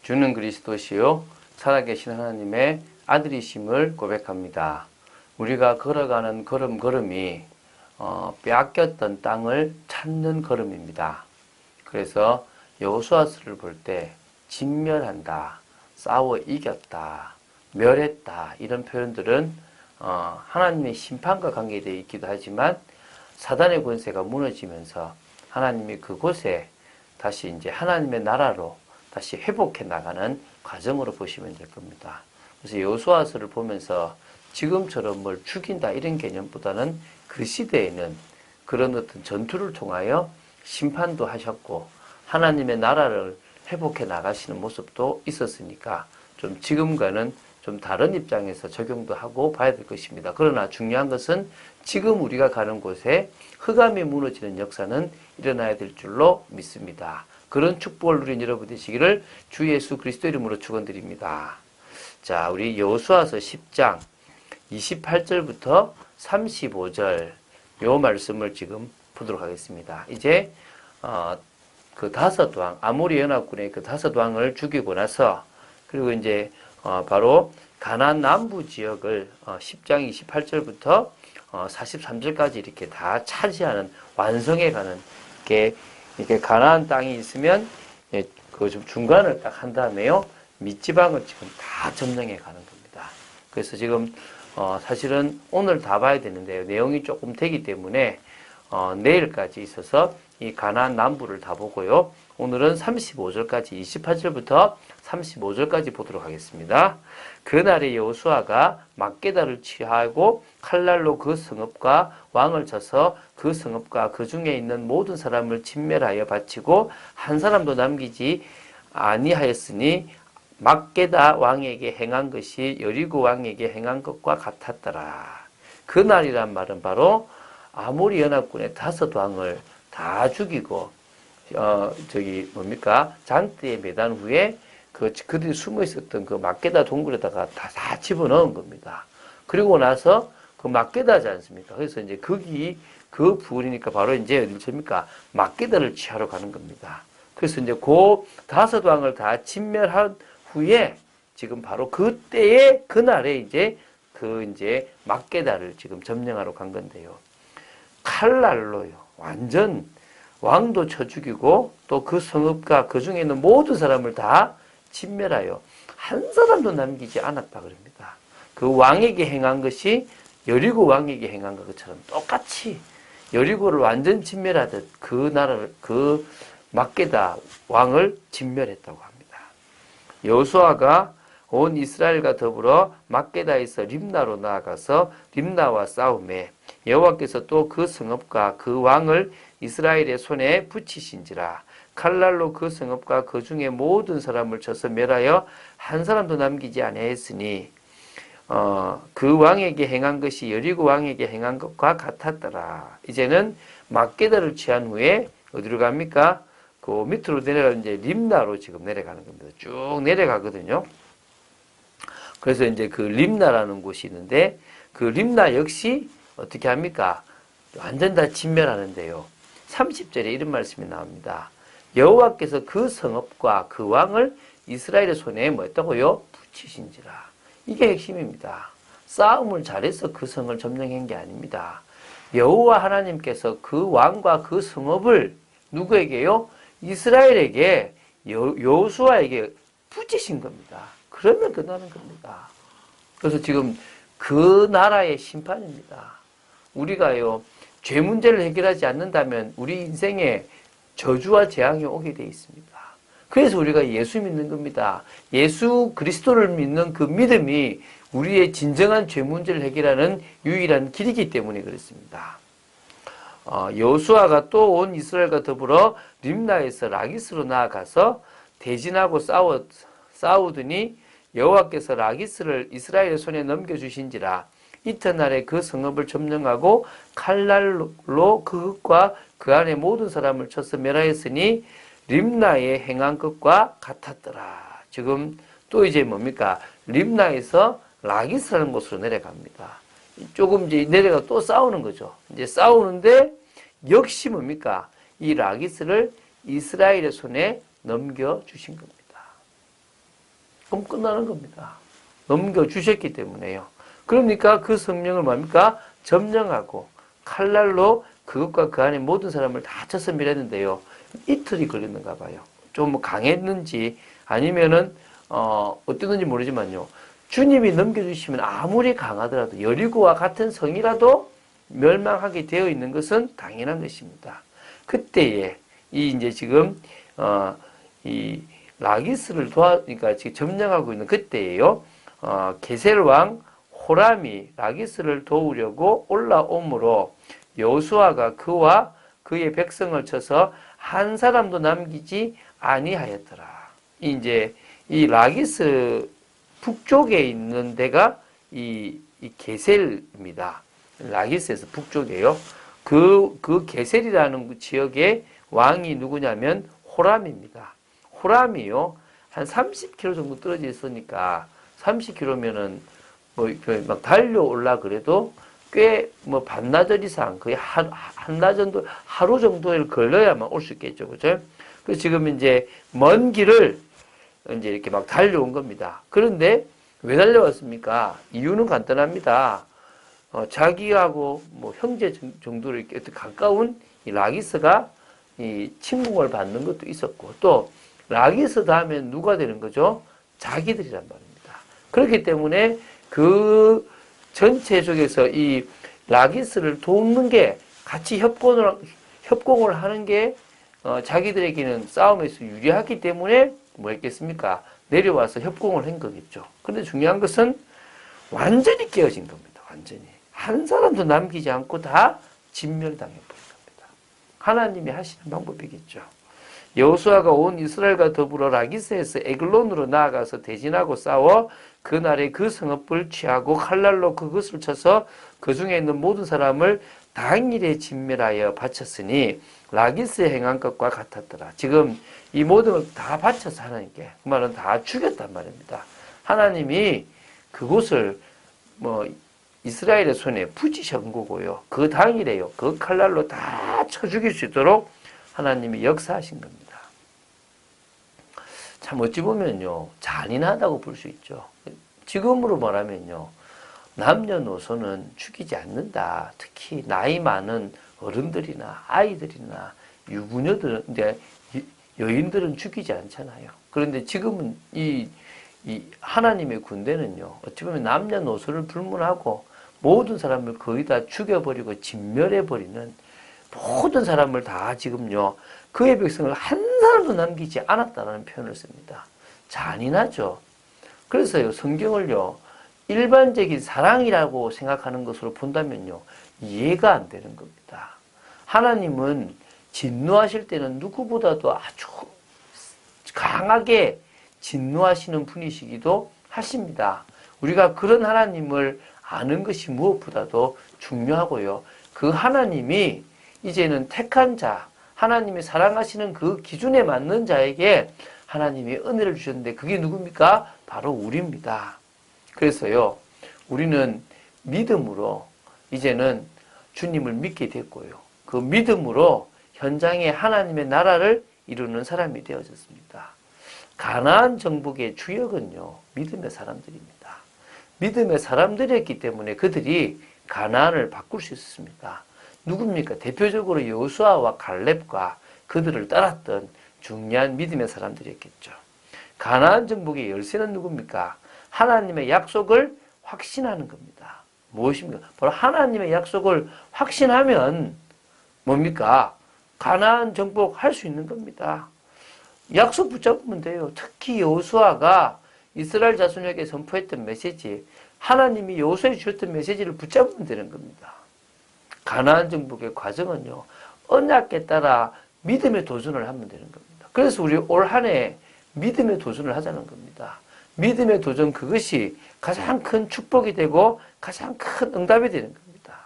주는 그리스도시요 살아계신 하나님의 아들이심을 고백합니다. 우리가 걸어가는 걸음걸음이 빼앗겼던 땅을 찾는 걸음입니다. 그래서 여호수아서를 볼 때 진멸한다, 싸워 이겼다, 멸했다 이런 표현들은 하나님의 심판과 관계되어 있기도 하지만 사단의 권세가 무너지면서 하나님이 그곳에 다시 이제 하나님의 나라로 다시 회복해 나가는 과정으로 보시면 될 겁니다. 그래서 여호수아서를 보면서 지금처럼 뭘 죽인다 이런 개념보다는 그 시대에는 그런 어떤 전투를 통하여 심판도 하셨고 하나님의 나라를 회복해 나가시는 모습도 있었으니까 좀 지금과는 좀 다른 입장에서 적용도 하고 봐야 될 것입니다. 그러나 중요한 것은 지금 우리가 가는 곳에 흑암이 무너지는 역사는 일어나야 될 줄로 믿습니다. 그런 축복을 누린 여러분 되시기를 주 예수 그리스도 이름으로 축원드립니다. 자, 우리 여호수아서 10장 28절부터 35절 요 말씀을 지금 보도록 하겠습니다. 이제 그 다섯 왕 아모리 연합군의 그 다섯 왕을 죽이고 나서 그리고 이제 바로 가나안 남부 지역을 10장 28절부터 43절까지 이렇게 다 차지하는 완성해 가는 게 이렇게 가나안 땅이 있으면 그 좀 중간을 딱 한 다음에요 밑지방을 지금 다 점령해 가는 겁니다. 그래서 지금 사실은 오늘 다 봐야 되는데요 내용이 조금 되기 때문에 내일까지 있어서 이 가나안 남부를 다 보고요. 오늘은 35절까지 28절부터 35절까지 보도록 하겠습니다. 그날에 여호수아가 막게다를 취하고 칼날로 그 성읍과 왕을 쳐서 그 성읍과 그 중에 있는 모든 사람을 진멸하여 바치고 한 사람도 남기지 아니하였으니 막게다 왕에게 행한 것이 여리고 왕에게 행한 것과 같았더라. 그날이란 말은 바로 아모리 연합군의 다섯 왕을 다 죽이고 장대에 매단 후에 그들이 숨어 있었던 그 막게다 동굴에다가 다 집어넣은 겁니다. 그리고 나서 그 막게다지 않습니까? 그래서 이제 그 부근이니까 바로 이제 어디입니까? 막게다를 취하러 가는 겁니다. 그래서 이제 그 다섯 왕을 다 진멸한 후에 지금 바로 그때에 그날에 이제 막게다를 지금 점령하러 간 건데요. 칼날로요. 완전 왕도 쳐 죽이고 또 그 성읍과 그 중에 있는 모든 사람을 다 진멸하여 한 사람도 남기지 않았다 그럽니다. 그 왕에게 행한 것이 여리고 왕에게 행한 것처럼 똑같이 여리고를 완전 진멸하듯 그 나라를 그 막게다 왕을 진멸했다고 합니다. 여호수아가 온 이스라엘과 더불어 막게다에서 림나로 나아가서 림나와 싸움에 여호와께서 또 그 성읍과 그 왕을 이스라엘의 손에 붙이신지라. 칼날로 그 성읍과 그 중에 모든 사람을 쳐서 멸하여 한 사람도 남기지 아니하였으니 그 왕에게 행한 것이 여리고 왕에게 행한 것과 같았더라. 이제는 막게다를 취한 후에 어디로 갑니까? 그 밑으로 내려가는 이제 림나로 지금 내려가는 겁니다. 쭉 내려가거든요. 그래서 이제 그 림나라는 곳이 있는데 그 림나 역시 어떻게 합니까? 완전 다 진멸하는데요. 30절에 이런 말씀이 나옵니다. 여호와께서 그 성읍과 그 왕을 이스라엘의 손에 뭐 했다고요? 붙이신지라. 이게 핵심입니다. 싸움을 잘해서 그 성을 점령한 게 아닙니다. 여호와 하나님께서 그 왕과 그 성읍을 누구에게요? 이스라엘에게 여호수아에게 붙이신 겁니다. 그러면 끝나는 겁니다. 그래서 지금 그 나라의 심판입니다. 우리가요 죄 문제를 해결하지 않는다면 우리 인생에 저주와 재앙이 오게 돼 있습니다. 그래서 우리가 예수 믿는 겁니다. 예수 그리스도를 믿는 그 믿음이 우리의 진정한 죄 문제를 해결하는 유일한 길이기 때문에 그렇습니다. 여호수아가 또 온 이스라엘과 더불어 림나에서 라기스로 나아가서 대진하고 싸우더니 여호와께서 라기스를 이스라엘의 손에 넘겨주신지라. 이튿날에 그 성읍을 점령하고 칼날로 그것과 그 안에 모든 사람을 쳐서 멸하였으니 림나에 행한 것과 같았더라. 지금 또 이제 뭡니까? 림나에서 라기스라는 곳으로 내려갑니다. 조금 이제 내려가 또 싸우는 거죠. 이제 싸우는데 역시 뭡니까? 이 라기스를 이스라엘의 손에 넘겨주신 겁니다. 그럼 끝나는 겁니다. 넘겨주셨기 때문에요. 그러니까 그 성령을 뭡니까? 점령하고 칼날로 그것과 그 안에 모든 사람을 다 쳐서 밀었는데요. 이틀이 걸렸는가 봐요. 좀 강했는지 아니면은 어땠는지 모르지만요. 주님이 넘겨주시면 아무리 강하더라도 여리고와 같은 성이라도 멸망하게 되어 있는 것은 당연한 것입니다. 그때에 이 이제 지금 이 라기스를 그러니까 지금 점령하고 있는 그때에요. 게셀 왕 호람이 라기스를 도우려고 올라오므로 여호수아가 그와 그의 백성을 쳐서 한 사람도 남기지 아니하였더라. 이제 이 라기스 북쪽에 있는 데가 이 게셀입니다. 라기스에서 북쪽이에요. 그 게셀이라는 지역의 왕이 누구냐면 호람입니다. 호람이요. 한 30km 정도 떨어져 있으니까 30km면은 뭐 막 달려올라 그래도 꽤 뭐 반나절 이상 거의 한나 정도 하루 정도를 걸려야만 올 수 있겠죠. 그죠? 그래서 지금 이제 먼 길을 이제 이렇게 막 달려온 겁니다. 그런데 왜 달려왔습니까? 이유는 간단합니다. 자기하고 뭐 형제 정도로 이렇게 가까운 이 라기스가 이 침공을 받는 것도 있었고 또 라기스 다음에 누가 되는 거죠? 자기들이란 말입니다. 그렇기 때문에 그 전체 속에서 이 라기스를 돕는 게 같이 협공을 하는 게 자기들에게는 싸움에서 유리하기 때문에 뭐 했겠습니까? 내려와서 협공을 한 거겠죠. 그런데 중요한 것은 완전히 깨어진 겁니다. 완전히. 한 사람도 남기지 않고 다 진멸당해 버린 겁니다. 하나님이 하시는 방법이겠죠. 여호수아가 온 이스라엘과 더불어 라기스에서 에글론으로 나아가서 대진하고 싸워 그날에 그 성읍을 취하고 칼날로 그것을 쳐서 그 중에 있는 모든 사람을 당일에 진멸하여 바쳤으니 라기스에 행한 것과 같았더라. 지금 이 모든 걸 다 바쳐서 하나님께 그 말은 다 죽였단 말입니다. 하나님이 그곳을 뭐 이스라엘의 손에 붙이신 거고요. 그 당일에요. 그 칼날로 다 쳐 죽일 수 있도록 하나님이 역사하신 겁니다. 참 어찌 보면요. 잔인하다고 볼 수 있죠. 지금으로 말하면요. 남녀노소는 죽이지 않는다. 특히 나이 많은 어른들이나 아이들이나 유부녀들은, 여인들은 죽이지 않잖아요. 그런데 지금은 이 하나님의 군대는요. 어찌 보면 남녀노소를 불문하고 모든 사람을 거의 다 죽여버리고 진멸해버리는 모든 사람을 다 지금요. 그의 백성을 한 사람도 남기지 않았다는 표현을 씁니다. 잔인하죠. 그래서요. 성경을요. 일반적인 사랑이라고 생각하는 것으로 본다면요. 이해가 안 되는 겁니다. 하나님은 진노하실 때는 누구보다도 아주 강하게 진노하시는 분이시기도 하십니다. 우리가 그런 하나님을 아는 것이 무엇보다도 중요하고요. 그 하나님이 이제는 택한 자, 하나님이 사랑하시는 그 기준에 맞는 자에게 하나님이 은혜를 주셨는데 그게 누굽니까? 바로 우리입니다. 그래서요, 우리는 믿음으로 이제는 주님을 믿게 됐고요. 그 믿음으로 현장에 하나님의 나라를 이루는 사람이 되어졌습니다. 가나안 정복의 주역은요, 믿음의 사람들입니다. 믿음의 사람들이었기 때문에 그들이 가나안을 바꿀 수 있었습니다. 누굽니까? 대표적으로 여호수아와 갈렙과 그들을 따랐던 중요한 믿음의 사람들이었겠죠. 가나안 정복의 열쇠는 누굽니까? 하나님의 약속을 확신하는 겁니다. 무엇입니까? 바로 하나님의 약속을 확신하면 뭡니까? 가나안 정복할 수 있는 겁니다. 약속 붙잡으면 돼요. 특히 여호수아가 이스라엘 자손에게 선포했던 메시지, 하나님이 여호수아에 주셨던 메시지를 붙잡으면 되는 겁니다. 가나안 정복의 과정은요, 언약에 따라 믿음의 도전을 하면 되는 겁니다. 그래서 우리 올 한 해 믿음의 도전을 하자는 겁니다. 믿음의 도전, 그것이 가장 큰 축복이 되고 가장 큰 응답이 되는 겁니다.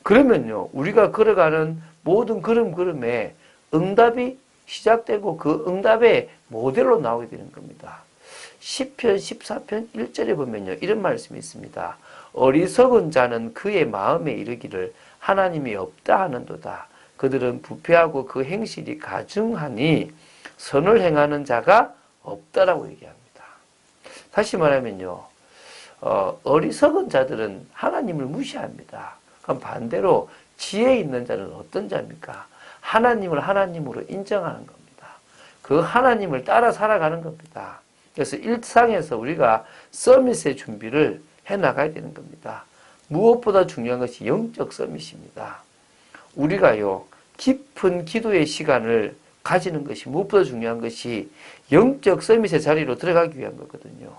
그러면요, 우리가 걸어가는 모든 걸음걸음에 응답이 시작되고 그 응답의 모델로 나오게 되는 겁니다. 시편 14편 1절에 보면요, 이런 말씀이 있습니다. 어리석은 자는 그의 마음에 이르기를 하나님이 없다 하는도다. 그들은 부패하고 그 행실이 가증하니 선을 행하는 자가 없다라고 얘기합니다. 다시 말하면요, 어리석은 자들은 하나님을 무시합니다. 그럼 반대로 지혜 있는 자는 어떤 자입니까? 하나님을 하나님으로 인정하는 겁니다. 그 하나님을 따라 살아가는 겁니다. 그래서 일상에서 우리가 서밋의 준비를 해나가야 되는 겁니다. 무엇보다 중요한 것이 영적 서밋입니다. 우리가요, 깊은 기도의 시간을 가지는 것이 무엇보다 중요한 것이 영적 서밋의 자리로 들어가기 위한 거거든요.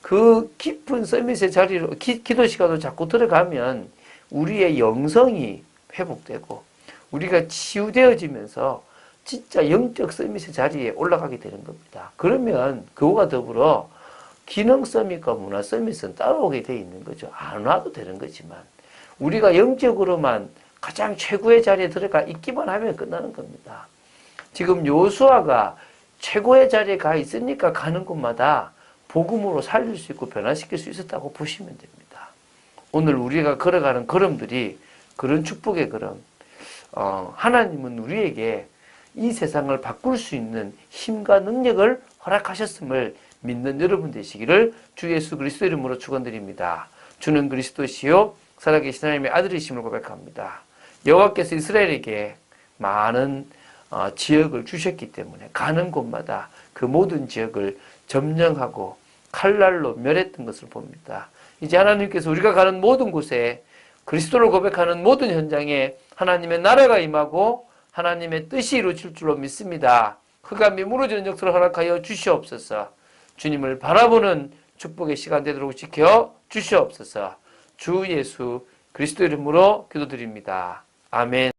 그 깊은 서밋의 자리로, 기도 시간으로 자꾸 들어가면 우리의 영성이 회복되고 우리가 치유되어지면서 진짜 영적 서밋의 자리에 올라가게 되는 겁니다. 그러면 그와 더불어 기능 서밋과 문화 서밋은 따라오게 되어 있는 거죠. 안 와도 되는 거지만 우리가 영적으로만 가장 최고의 자리에 들어가 있기만 하면 끝나는 겁니다. 지금 요수아가 최고의 자리에 가 있으니까 가는 곳마다 복음으로 살릴 수 있고 변화시킬 수 있었다고 보시면 됩니다. 오늘 우리가 걸어가는 걸음들이 그런 축복의 걸음, 하나님은 우리에게 이 세상을 바꿀 수 있는 힘과 능력을 허락하셨음을 믿는 여러분 되시기를 주 예수 그리스도 이름으로 축원드립니다. 주는 그리스도시요 살아계신 하나님의 아들이심을 고백합니다. 여호와께서 이스라엘에게 많은 지역을 주셨기 때문에 가는 곳마다 그 모든 지역을 점령하고 칼날로 멸했던 것을 봅니다. 이제 하나님께서 우리가 가는 모든 곳에 그리스도를 고백하는 모든 현장에 하나님의 나라가 임하고 하나님의 뜻이 이루어질 줄로 믿습니다. 흑암이 무너지는 역사를 허락하여 주시옵소서. 주님을 바라보는 축복의 시간 되도록 지켜 주시옵소서. 주 예수 그리스도 이름으로 기도드립니다. 아멘.